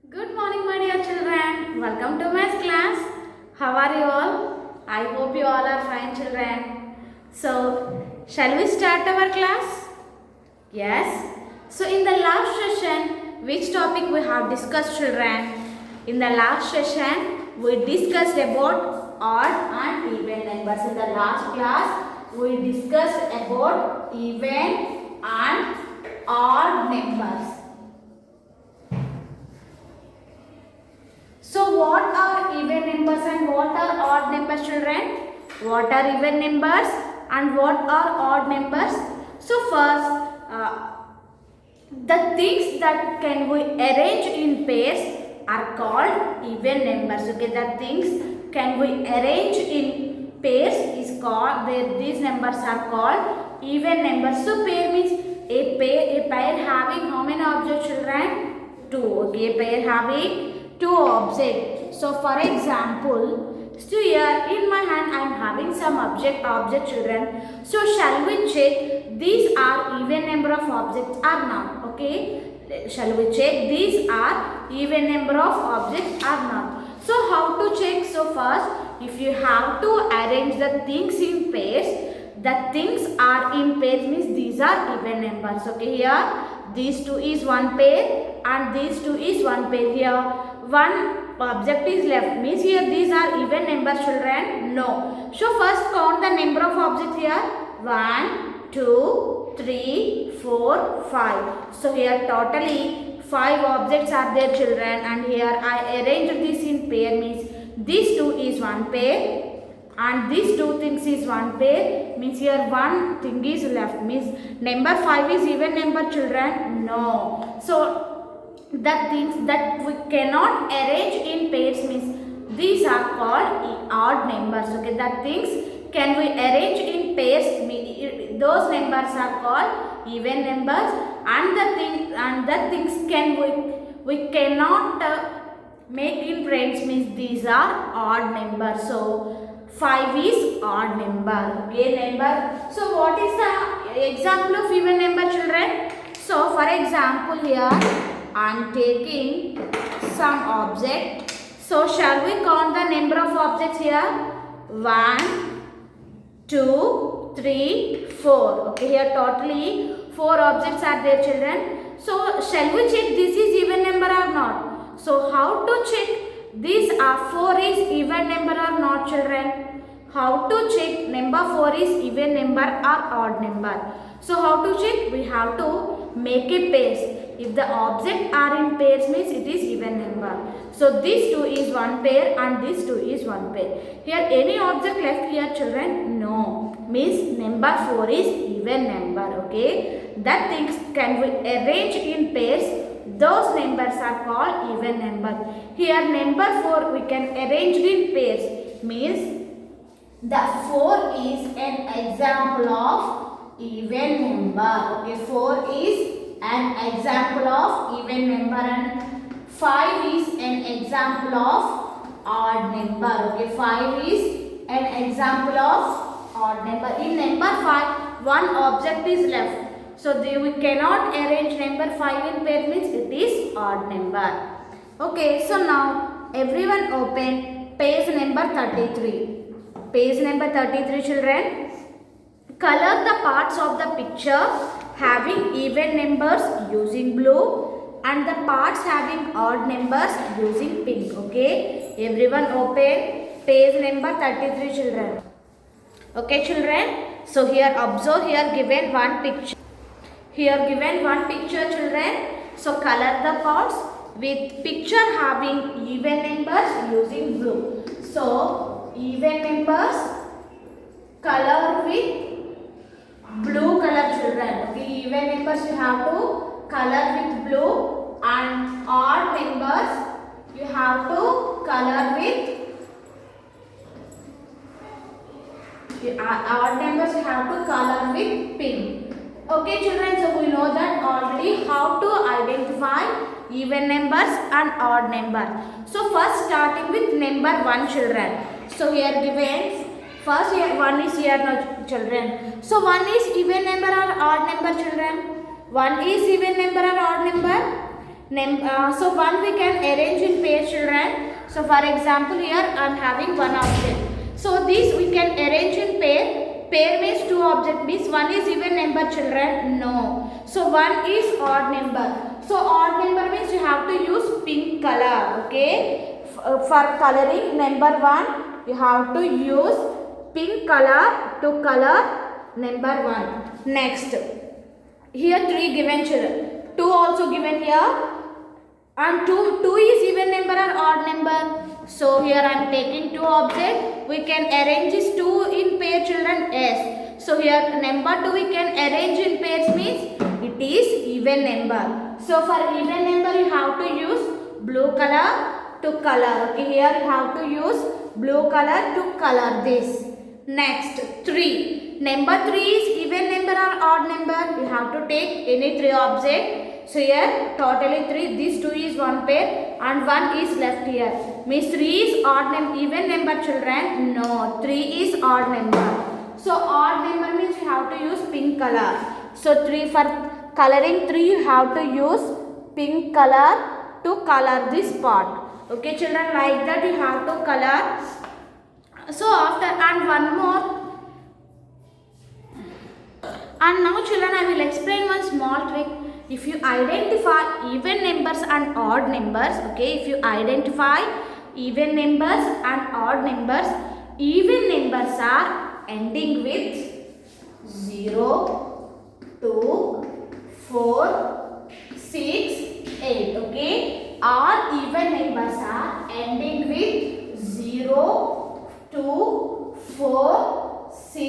Good morning, my dear children. Welcome to my class. How are you all? I hope you all are fine, children. So, shall we start our class? Yes. So, in the last session, which topic we have discussed, children? In the last session, we discussed about odd and even numbers. In the last class, we discussed about even and odd numbers. So what are even numbers and what are odd numbers, children? What are even numbers and what are odd numbers? So first, the things that can we arrange in pairs are called even numbers. Okay, the things can we arrange in pairs is called, these numbers are called even numbers. So pair means a pair having how many objects, children? Two. Okay, a pair having two objects. So for example, so here in my hand I am having some object children. So shall we check these are even number of objects or not? Okay, shall we check these are even number of objects or not? So how to check? So first, if you have to arrange the things in pairs, the things are in pairs means these are even numbers. Okay, here these two is one pair and these two is one pair. Here one object is left means here these are even numbers, children? No. So first count the number of objects here. 1, 2, 3, 4, 5. So here totally 5 objects are there, children, and here I arranged this in pair means these two is one pair and these two things is one pair means here one thing is left means number 5 is even number, children? No. So the things that we cannot arrange in pairs means these are called odd numbers. Okay, the things can we arrange in pairs, those numbers are called even numbers, and the things can we cannot make in pairs means these are odd numbers. So 5 is odd number. Okay, number. So what is the example of even number, children? So for example, here I am taking some object. So shall we count the number of objects here? 1, 2, 3, 4. Okay, here totally 4 objects are there, children. So shall we check this is even number or not? So how to check these are 4 is even number or not, children? How to check number 4 is even number or odd number? So how to check? We have to make a pairs. If the objects are in pairs means it is even number. So this 2 is one pair and this 2 is one pair. Here any object left here, children? No. Means number 4 is even number. Okay. That things can we arrange in pairs. Those numbers are called even number. Here number 4 we can arrange in pairs. Means the 4 is an example of even number. Okay. 4 is an example of even number and 5 is an example of odd number. Okay, 5 is an example of odd number. In number 5, one object is left. So we cannot arrange number 5 in pair means it is odd number. Okay, so now everyone open page number 33. Page number 33, children. Color the parts of the picture having even numbers using blue and the parts having odd numbers using pink. Okay, everyone open page number 33, children. Okay, children. So here observe, here given one picture. Here given one picture, children. So color the parts with picture having even numbers using blue. So even numbers color with blue color, children. Okay, even numbers you have to color with blue and odd numbers you have to color with odd numbers you have to color with pink. Okay, children, so we know that already how to identify even numbers and odd number. So first starting with number 1, children. So here given first here 1 is here now, children. So 1 is even number or odd number, children? 1 is even number or odd number? So one we can arrange in pair, children. So for example, here I am having one object. So these we can arrange in pair. Pair means two object means one is even number, children. No. So one is odd number. So odd number means you have to use pink color. Okay. For coloring number one, you have to use pink color to color number one. Next, here 3 given, children. 2 also given here. And 2 is even number or odd number. So here I am taking 2 objects. We can arrange this 2 in pair, children. Yes. So here number 2 we can arrange in pairs means it is even number. So for even number you have to use blue color to color. Okay, here you have to use blue color to color this. Next, 3. Number 3 is even number or odd number. You have to take any 3 objects. So here totally 3. This 2 is one pair and 1 is left here. Means 3 is odd number, even number, children. No, 3 is odd number. So odd number means you have to use pink color. So 3 for coloring 3 you have to use pink color to color this part. Okay, children, like that you have to color. So after, and one more. And now, children, I will explain one small trick. If you identify even numbers and odd numbers, okay, if you identify even numbers and odd numbers, even numbers are ending with 0, 2, 4, 6, 8, okay. Odd even numbers are ending with 0, 2, 4, 6,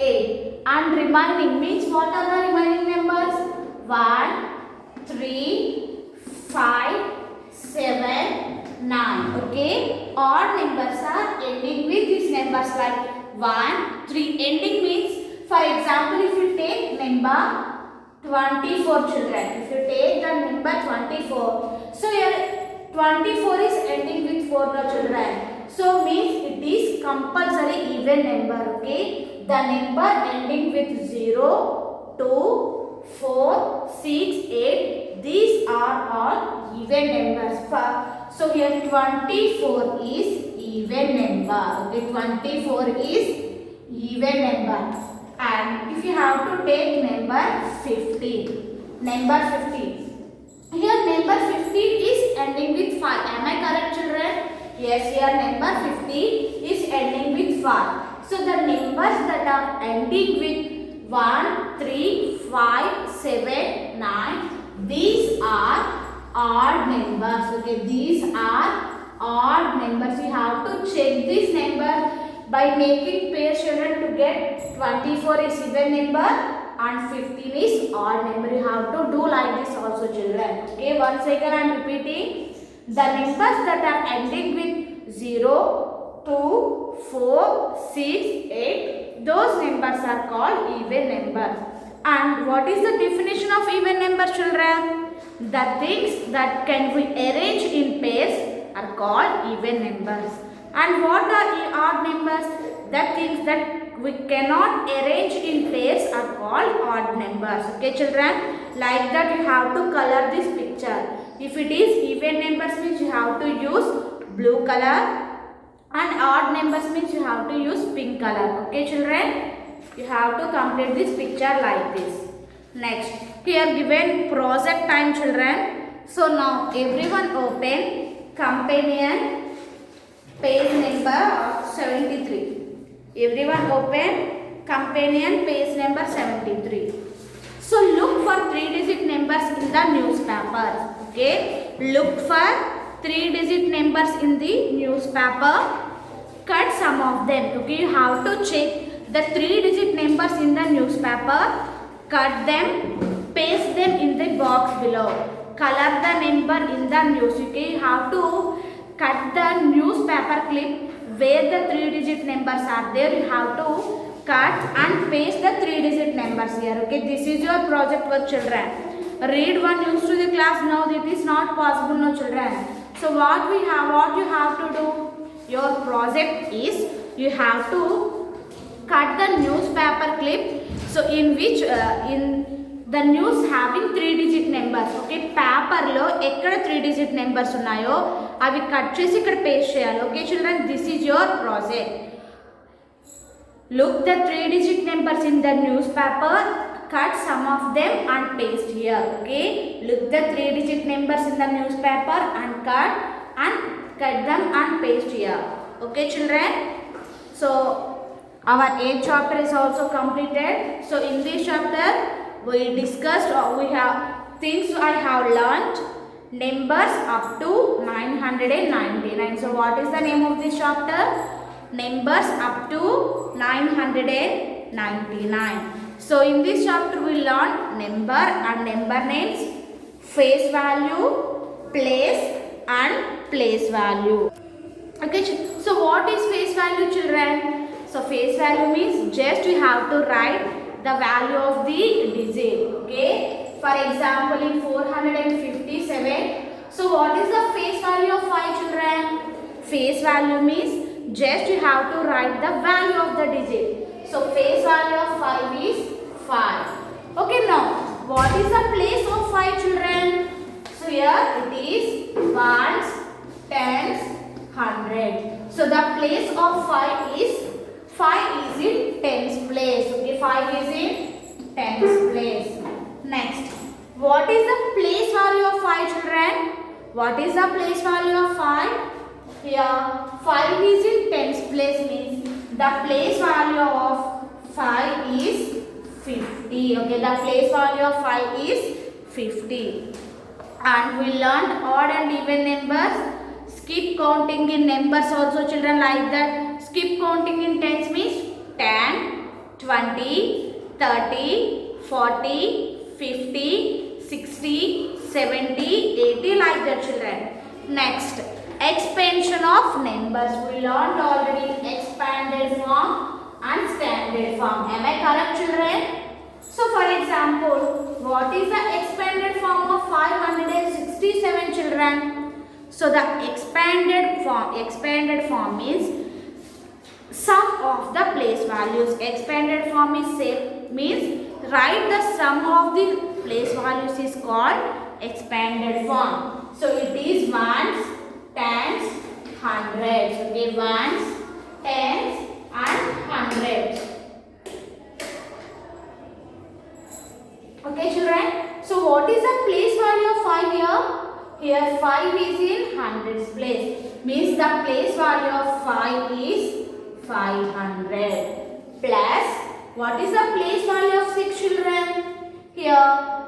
8. And remaining means what are the remaining numbers? 1, 3, 5, 7, 9. Okay. Odd numbers are ending with these numbers like 1, 3. Ending means, for example, if you take number 24, children. If you take the number 24. So here 24 is ending with 4, no, children. So means it is compulsory even number. Okay. The number ending with 0, 2, 4, 6, 8. These are all even numbers. So here 24 is even number. Okay, 24 is even number. And if you have to take number 15. Number 15. Here number 15 is ending with 5. Am I correct, children? Yes, here number 15 is ending with 5. So the numbers that are ending with 1, 3, 5, 7, 9, these are odd numbers. Okay, these are odd numbers. You have to check this number by making pair, children, to get 24 is even number and 15 is odd number. You have to do like this also, children. Okay, once again I am repeating. The numbers that are ending with 0, 2, 4, 6, 8, those numbers are called even numbers. And what is the definition of even number, children? The things that can be arranged in pairs are called even numbers. And what are odd numbers? The things that we cannot arrange in pairs are called odd numbers. Okay, children? Like that you have to color this picture. If it is even numbers means you have to use blue color. And odd numbers means you have to use pink color. Okay, children? You have to complete this picture like this. Next, here given project time, children. So now everyone open companion page number 73. Everyone open companion page number 73. So look for 3-digit numbers in the newspaper. Okay, look for 3-digit numbers in the newspaper. Cut some of them. Okay, you have to check the 3-digit numbers in the newspaper. Cut them, paste them in the box below. Color the number in the news. Okay, you have to cut the newspaper clip where the 3-digit numbers are there. You have to cut and paste the 3-digit numbers here. Okay, this is your project work, children. Read one news to the class. No, it is not possible, no, children. So what you have to do? Your project is you have to cut the newspaper clip. So in which in the news having 3-digit numbers. Okay, paper lo ekkada 3-digit numbers unnayo avi cut chesi ikkada paste cheyali. Okay children, this is your project. Look the 3-digit numbers in the newspaper, cut some of them and paste here. Okay, look the 3-digit numbers in the newspaper and cut them and paste here. Okay children, so our 8th chapter is also completed. So in this chapter we discussed we have things I have learnt, numbers up to 999. So what is the name of this chapter? Numbers up to 999. So in this chapter we learn number and number names, face value, place and place value. Okay, so what is face value children? So face value means just you have to write the value of the digit. Okay, for example in 457, so what is the face value of 5 children? Face value means just you have to write the value of the digit. So face value of 5 is 5. Okay, now what is the place of 5 children? So here it is ones, tens, 100. So the place of 5 is in tens place. Okay, 5 is in tens place. Next, what is the place value of 5 children? What is the place value of 5? Here 5 is in tens place means the place value of 5 is 50. Okay, the place value of 5 is 50. And we learned odd and even numbers. Skip counting in numbers also children, like that. Skip counting in tens means 10, 20, 30, 40, 50, 60, 70, 80, like that children. Next, expansion of numbers. We learned already expanded form and standard form. Am I correct children? So for example, what is the expanded form of 567 children? So the expanded form means sum of the place values. Expanded form is means write the sum of the place values is called expanded form. So it is ones, tens, hundreds. Okay, ones, tens and hundreds. Okay children, so what is the place value of 5 here? Here 5 is in hundreds place, means the place value of 5 is 500, plus what is the place value of 6 children? Here